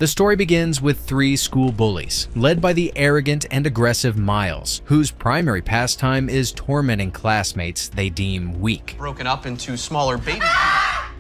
The story begins with three school bullies, led by the arrogant and aggressive Miles, whose primary pastime is tormenting classmates they deem weak. Broken up into smaller baby.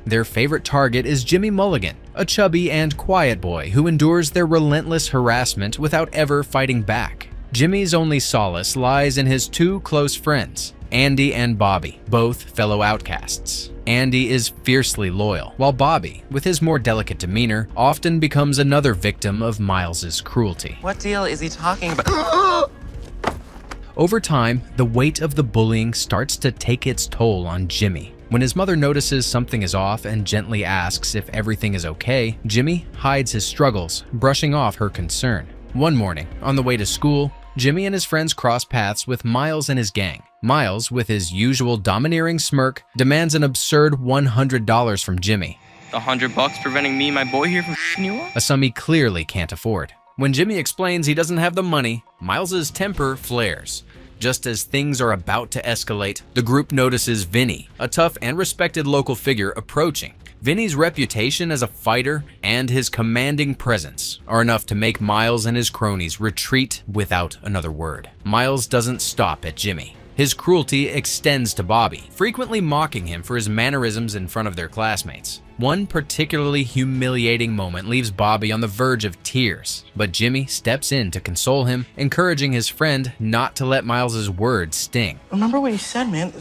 Their favorite target is Jimmy Mulligan, a chubby and quiet boy who endures their relentless harassment without ever fighting back. Jimmy's only solace lies in his two close friends, Andy and Bobby, both fellow outcasts. Andy is fiercely loyal, while Bobby, with his more delicate demeanor, often becomes another victim of Miles's cruelty. What deal is he talking about? Over time, the weight of the bullying starts to take its toll on Jimmy. When his mother notices something is off and gently asks if everything is okay, Jimmy hides his struggles, brushing off her concern. One morning, on the way to school, Jimmy and his friends cross paths with Miles and his gang. Miles, with his usual domineering smirk, demands an absurd $100 from Jimmy. $100 preventing me and my boy here from f***ing you up? A sum he clearly can't afford. When Jimmy explains he doesn't have the money, Miles's temper flares. Just as things are about to escalate, the group notices Vinny, a tough and respected local figure, approaching. Vinny's reputation as a fighter and his commanding presence are enough to make Miles and his cronies retreat without another word. Miles doesn't stop at Jimmy. His cruelty extends to Bobby, frequently mocking him for his mannerisms in front of their classmates. One particularly humiliating moment leaves Bobby on the verge of tears, but Jimmy steps in to console him, encouraging his friend not to let Miles's words sting. Remember what he said, man?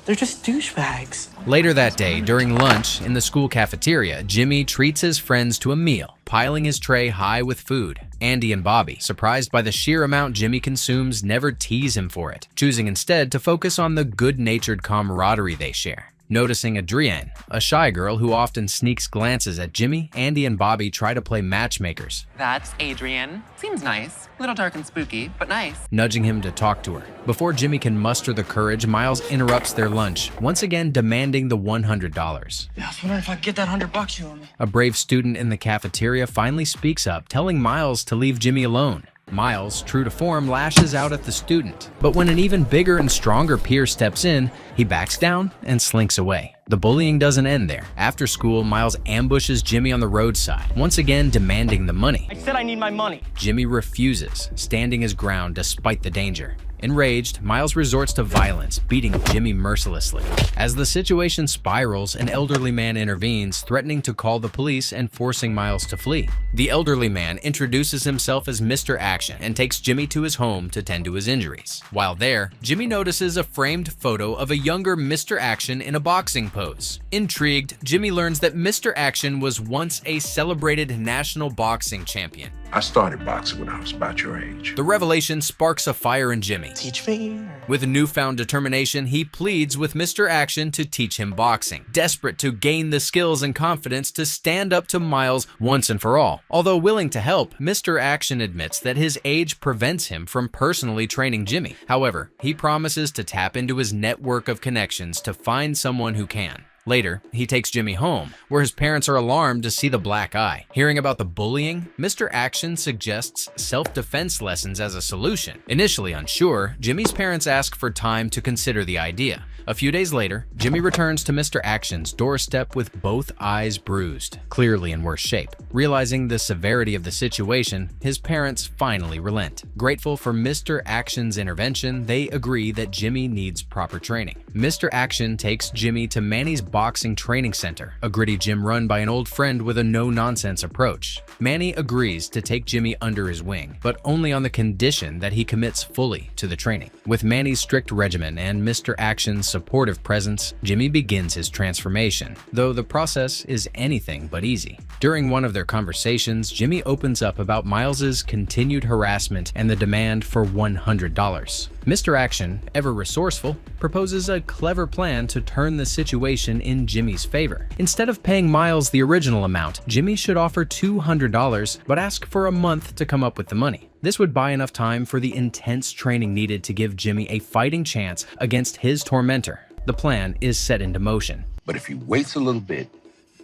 They're just douchebags. Later that day, during lunch in the school cafeteria, Jimmy treats his friends to a meal, piling his tray high with food. Andy and Bobby, surprised by the sheer amount Jimmy consumes, never tease him for it, choosing instead to focus on the good-natured camaraderie they share. Noticing Adrienne, a shy girl who often sneaks glances at Jimmy, Andy and Bobby try to play matchmakers. That's Adrienne. Seems nice. Little dark and spooky, but nice. Nudging him to talk to her. Before Jimmy can muster the courage, Miles interrupts their lunch, once again demanding the $100. Yeah, I was wondering if I could get that $100 you owe me. A brave student in the cafeteria finally speaks up, telling Miles to leave Jimmy alone. Miles, true to form, lashes out at the student. But when an even bigger and stronger peer steps in, he backs down and slinks away. The bullying doesn't end there. After school, Miles ambushes Jimmy on the roadside, once again demanding the money. I said I need my money. Jimmy refuses, standing his ground despite the danger. Enraged, Miles resorts to violence, beating Jimmy mercilessly. As the situation spirals, an elderly man intervenes, threatening to call the police and forcing Miles to flee. The elderly man introduces himself as Mr. Action and takes Jimmy to his home to tend to his injuries. While there, Jimmy notices a framed photo of a younger Mr. Action in a boxing pose. Intrigued, Jimmy learns that Mr. Action was once a celebrated national boxing champion. I started boxing when I was about your age. The revelation sparks a fire in Jimmy. Teach me. With newfound determination, he pleads with Mr. Action to teach him boxing, desperate to gain the skills and confidence to stand up to Miles once and for all. Although willing to help, Mr. Action admits that his age prevents him from personally training Jimmy. However, he promises to tap into his network of connections to find someone who can. Later, he takes Jimmy home, where his parents are alarmed to see the black eye. Hearing about the bullying, Mr. Action suggests self-defense lessons as a solution. Initially unsure, Jimmy's parents ask for time to consider the idea. A few days later, Jimmy returns to Mr. Action's doorstep with both eyes bruised, clearly in worse shape. Realizing the severity of the situation, his parents finally relent. Grateful for Mr. Action's intervention, they agree that Jimmy needs proper training. Mr. Action takes Jimmy to Manny's boxing training center, a gritty gym run by an old friend with a no-nonsense approach. Manny agrees to take Jimmy under his wing, but only on the condition that he commits fully to the training. With Manny's strict regimen and Mr. Action's supportive presence, Jimmy begins his transformation, though the process is anything but easy. During one of their conversations, Jimmy opens up about Miles's continued harassment and the demand for $100. Mr. Action, ever resourceful, proposes a clever plan to turn the situation in Jimmy's favor. Instead of paying Miles the original amount, Jimmy should offer $200 but ask for a month to come up with the money. This would buy enough time for the intense training needed to give Jimmy a fighting chance against his tormentor. The plan is set into motion. But if he waits a little bit,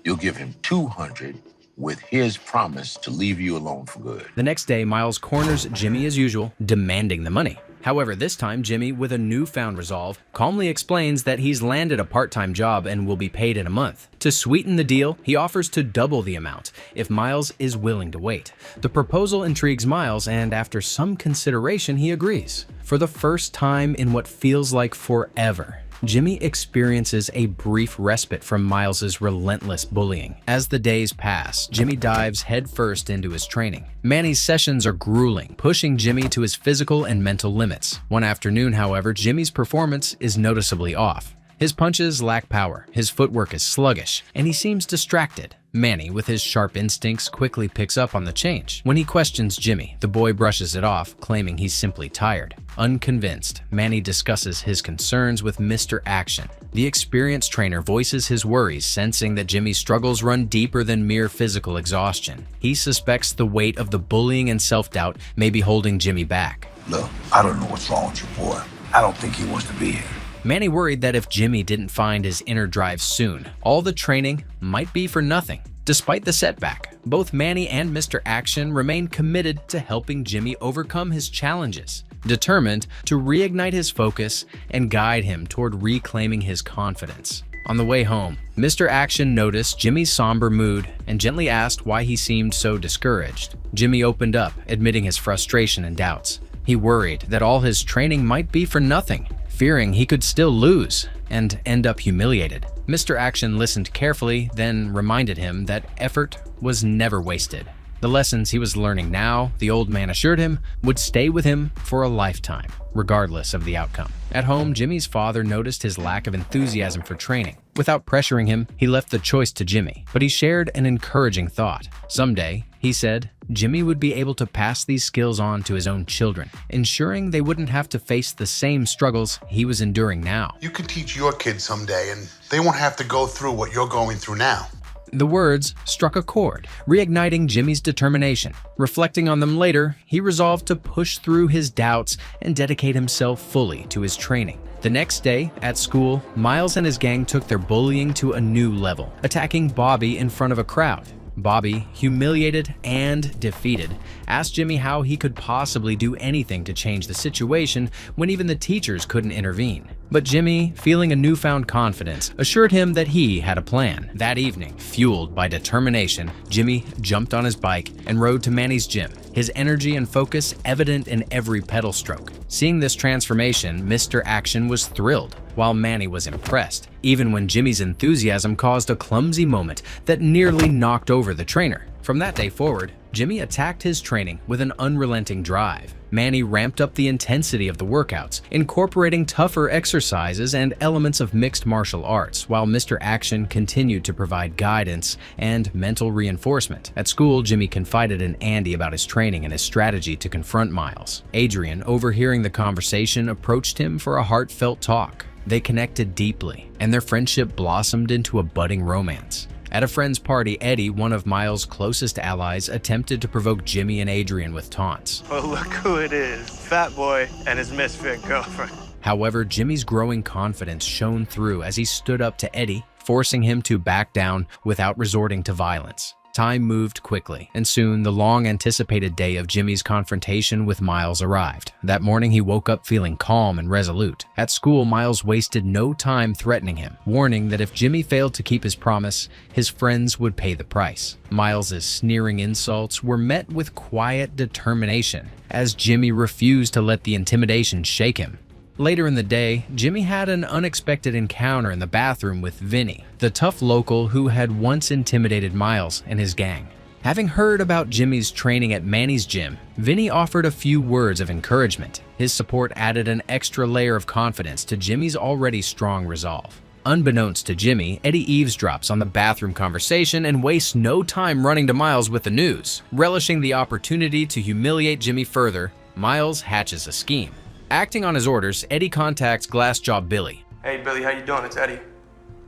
you'll give him $200 with his promise to leave you alone for good. The next day, Miles corners Jimmy as usual, demanding the money. However, this time Jimmy, with a newfound resolve, calmly explains that he's landed a part-time job and will be paid in a month. To sweeten the deal, he offers to double the amount if Miles is willing to wait. The proposal intrigues Miles, and after some consideration, he agrees. For the first time in what feels like forever, Jimmy experiences a brief respite from Miles's relentless bullying. As the days pass, Jimmy dives headfirst into his training. Manny's sessions are grueling, pushing Jimmy to his physical and mental limits. One afternoon, however, Jimmy's performance is noticeably off. His punches lack power, his footwork is sluggish, and he seems distracted. Manny, with his sharp instincts, quickly picks up on the change. When he questions Jimmy, the boy brushes it off, claiming he's simply tired. Unconvinced, Manny discusses his concerns with Mr. Action. The experienced trainer voices his worries, sensing that Jimmy's struggles run deeper than mere physical exhaustion. He suspects the weight of the bullying and self-doubt may be holding Jimmy back. Look, I don't know what's wrong with your boy. I don't think he wants to be here. Manny worried that if Jimmy didn't find his inner drive soon, all the training might be for nothing. Despite the setback, both Manny and Mr. Action remain committed to helping Jimmy overcome his challenges, determined to reignite his focus and guide him toward reclaiming his confidence. On the way home, Mr. Action noticed Jimmy's somber mood and gently asked why he seemed so discouraged. Jimmy opened up, admitting his frustration and doubts. He worried that all his training might be for nothing, fearing he could still lose and end up humiliated. Mr. Action listened carefully, then reminded him that effort was never wasted. The lessons he was learning now, the old man assured him, would stay with him for a lifetime, regardless of the outcome. At home, Jimmy's father noticed his lack of enthusiasm for training. Without pressuring him, he left the choice to Jimmy, but he shared an encouraging thought. Someday, he said, Jimmy would be able to pass these skills on to his own children, ensuring they wouldn't have to face the same struggles he was enduring now. You could teach your kids someday, and they won't have to go through what you're going through now. The words struck a chord, reigniting Jimmy's determination. Reflecting on them later, he resolved to push through his doubts and dedicate himself fully to his training. The next day, at school, Miles and his gang took their bullying to a new level, attacking Bobby in front of a crowd. Bobby, humiliated and defeated, asked Jimmy how he could possibly do anything to change the situation when even the teachers couldn't intervene. But Jimmy, feeling a newfound confidence, assured him that he had a plan. That evening, fueled by determination, Jimmy jumped on his bike and rode to Manny's gym, his energy and focus evident in every pedal stroke. Seeing this transformation, Mr. Action was thrilled, while Manny was impressed, even when Jimmy's enthusiasm caused a clumsy moment that nearly knocked over the trainer. From that day forward, Jimmy attacked his training with an unrelenting drive. Manny ramped up the intensity of the workouts, incorporating tougher exercises and elements of mixed martial arts, while Mr. Action continued to provide guidance and mental reinforcement. At school, Jimmy confided in Andy about his training and his strategy to confront Miles. Adrian, overhearing the conversation, approached him for a heartfelt talk. They connected deeply, and their friendship blossomed into a budding romance. At a friend's party, Eddie, one of Miles' closest allies, attempted to provoke Jimmy and Adrian with taunts. Oh, look who it is. Fat boy and his misfit girlfriend. However, Jimmy's growing confidence shone through as he stood up to Eddie, forcing him to back down without resorting to violence. Time moved quickly, and soon the long-anticipated day of Jimmy's confrontation with Miles arrived. That morning, he woke up feeling calm and resolute. At school, Miles wasted no time threatening him, warning that if Jimmy failed to keep his promise, his friends would pay the price. Miles's sneering insults were met with quiet determination, as Jimmy refused to let the intimidation shake him. Later in the day, Jimmy had an unexpected encounter in the bathroom with Vinny, the tough local who had once intimidated Miles and his gang. Having heard about Jimmy's training at Manny's gym, Vinny offered a few words of encouragement. His support added an extra layer of confidence to Jimmy's already strong resolve. Unbeknownst to Jimmy, Eddie eavesdrops on the bathroom conversation and wastes no time running to Miles with the news. Relishing the opportunity to humiliate Jimmy further, Miles hatches a scheme. Acting on his orders, Eddie contacts Glassjaw Billy. Hey, Billy, how you doing? It's Eddie.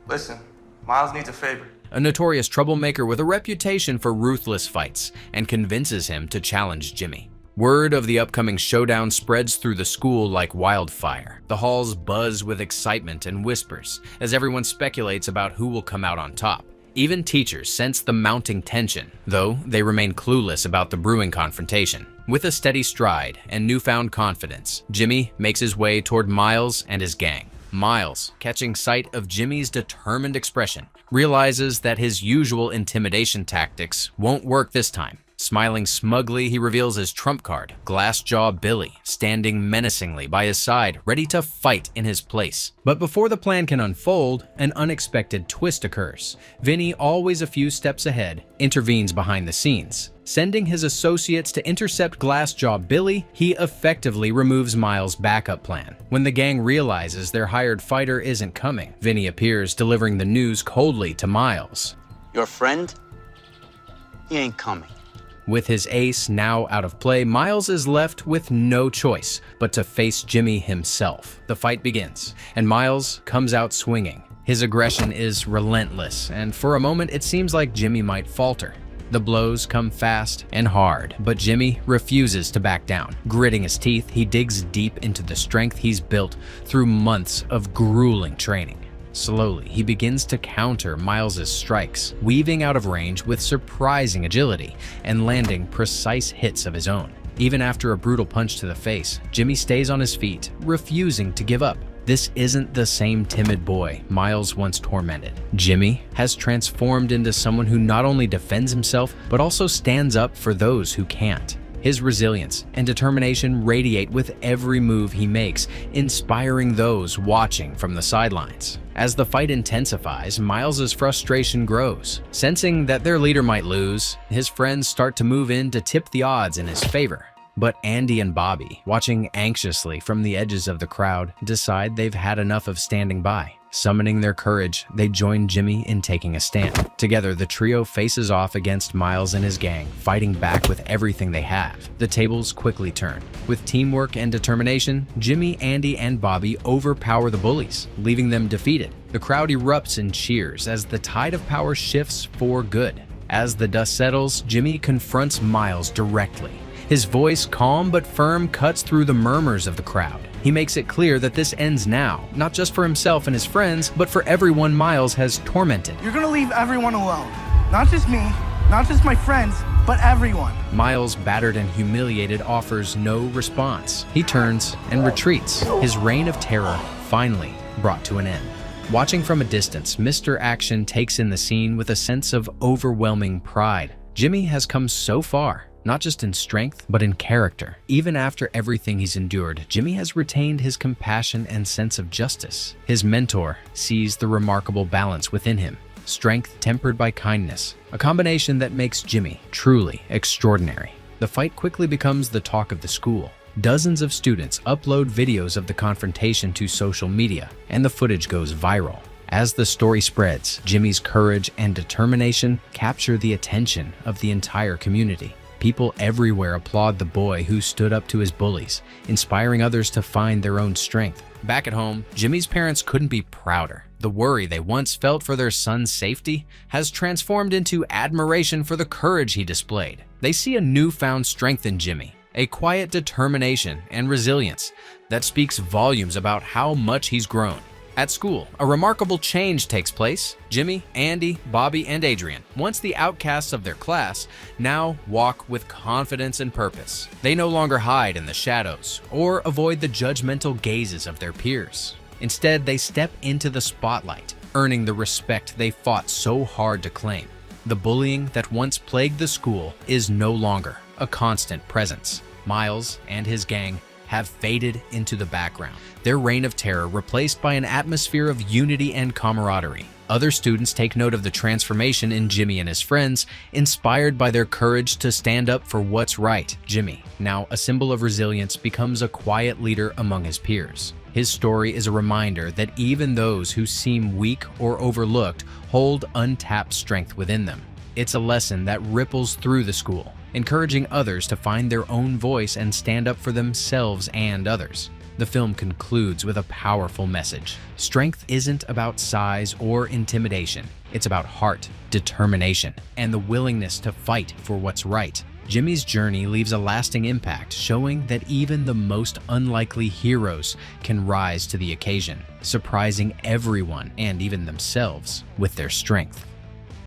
Listen, Miles needs a favor. A notorious troublemaker with a reputation for ruthless fights, and convinces him to challenge Jimmy. Word of the upcoming showdown spreads through the school like wildfire. The halls buzz with excitement and whispers as everyone speculates about who will come out on top. Even teachers sense the mounting tension, though they remain clueless about the brewing confrontation. With a steady stride and newfound confidence, Jimmy makes his way toward Miles and his gang. Miles, catching sight of Jimmy's determined expression, realizes that his usual intimidation tactics won't work this time. Smiling smugly, he reveals his trump card, Glassjaw Billy, standing menacingly by his side, ready to fight in his place. But before the plan can unfold, an unexpected twist occurs. Vinny, always a few steps ahead, intervenes behind the scenes. Sending his associates to intercept Glassjaw Billy, he effectively removes Miles' backup plan. When the gang realizes their hired fighter isn't coming, Vinny appears, delivering the news coldly to Miles. Your friend? He ain't coming. With his ace now out of play, Miles is left with no choice but to face Jimmy himself. The fight begins, and Miles comes out swinging. His aggression is relentless, and for a moment it seems like Jimmy might falter. The blows come fast and hard, but Jimmy refuses to back down. Gritting his teeth, he digs deep into the strength he's built through months of grueling training. Slowly, he begins to counter Miles' strikes, weaving out of range with surprising agility and landing precise hits of his own. Even after a brutal punch to the face, Jimmy stays on his feet, refusing to give up. This isn't the same timid boy Miles once tormented. Jimmy has transformed into someone who not only defends himself, but also stands up for those who can't. His resilience and determination radiate with every move he makes, inspiring those watching from the sidelines. As the fight intensifies, Miles' frustration grows. Sensing that their leader might lose, his friends start to move in to tip the odds in his favor. But Andy and Bobby, watching anxiously from the edges of the crowd, decide they've had enough of standing by. Summoning their courage, they join Jimmy in taking a stand. Together, the trio faces off against Miles and his gang, fighting back with everything they have. The tables quickly turn. With teamwork and determination, Jimmy, Andy, and Bobby overpower the bullies, leaving them defeated. The crowd erupts in cheers as the tide of power shifts for good. As the dust settles, Jimmy confronts Miles directly. His voice, calm but firm, cuts through the murmurs of the crowd. He makes it clear that this ends now, not just for himself and his friends, but for everyone Miles has tormented. You're gonna leave everyone alone. Not just me, not just my friends, but everyone. Miles, battered and humiliated, offers no response. He turns and retreats, his reign of terror finally brought to an end. Watching from a distance, Mr. Action takes in the scene with a sense of overwhelming pride. Jimmy has come so far, not just in strength, but in character. Even after everything he's endured, Jimmy has retained his compassion and sense of justice. His mentor sees the remarkable balance within him, strength tempered by kindness, a combination that makes Jimmy truly extraordinary. The fight quickly becomes the talk of the school. Dozens of students upload videos of the confrontation to social media, and the footage goes viral. As the story spreads, Jimmy's courage and determination capture the attention of the entire community. People everywhere applaud the boy who stood up to his bullies, inspiring others to find their own strength. Back at home, Jimmy's parents couldn't be prouder. The worry they once felt for their son's safety has transformed into admiration for the courage he displayed. They see a newfound strength in Jimmy, a quiet determination and resilience that speaks volumes about how much he's grown. At school, a remarkable change takes place. Jimmy, Andy, Bobby, and Adrian, once the outcasts of their class, now walk with confidence and purpose. They no longer hide in the shadows or avoid the judgmental gazes of their peers. Instead, they step into the spotlight, earning the respect they fought so hard to claim. The bullying that once plagued the school is no longer a constant presence. Miles and his gang have faded into the background, their reign of terror replaced by an atmosphere of unity and camaraderie. Other students take note of the transformation in Jimmy and his friends, inspired by their courage to stand up for what's right. Jimmy, now a symbol of resilience, becomes a quiet leader among his peers. His story is a reminder that even those who seem weak or overlooked hold untapped strength within them. It's a lesson that ripples through the school, encouraging others to find their own voice and stand up for themselves and others. The film concludes with a powerful message. Strength isn't about size or intimidation. It's about heart, determination, and the willingness to fight for what's right. Jimmy's journey leaves a lasting impact, showing that even the most unlikely heroes can rise to the occasion, surprising everyone and even themselves with their strength.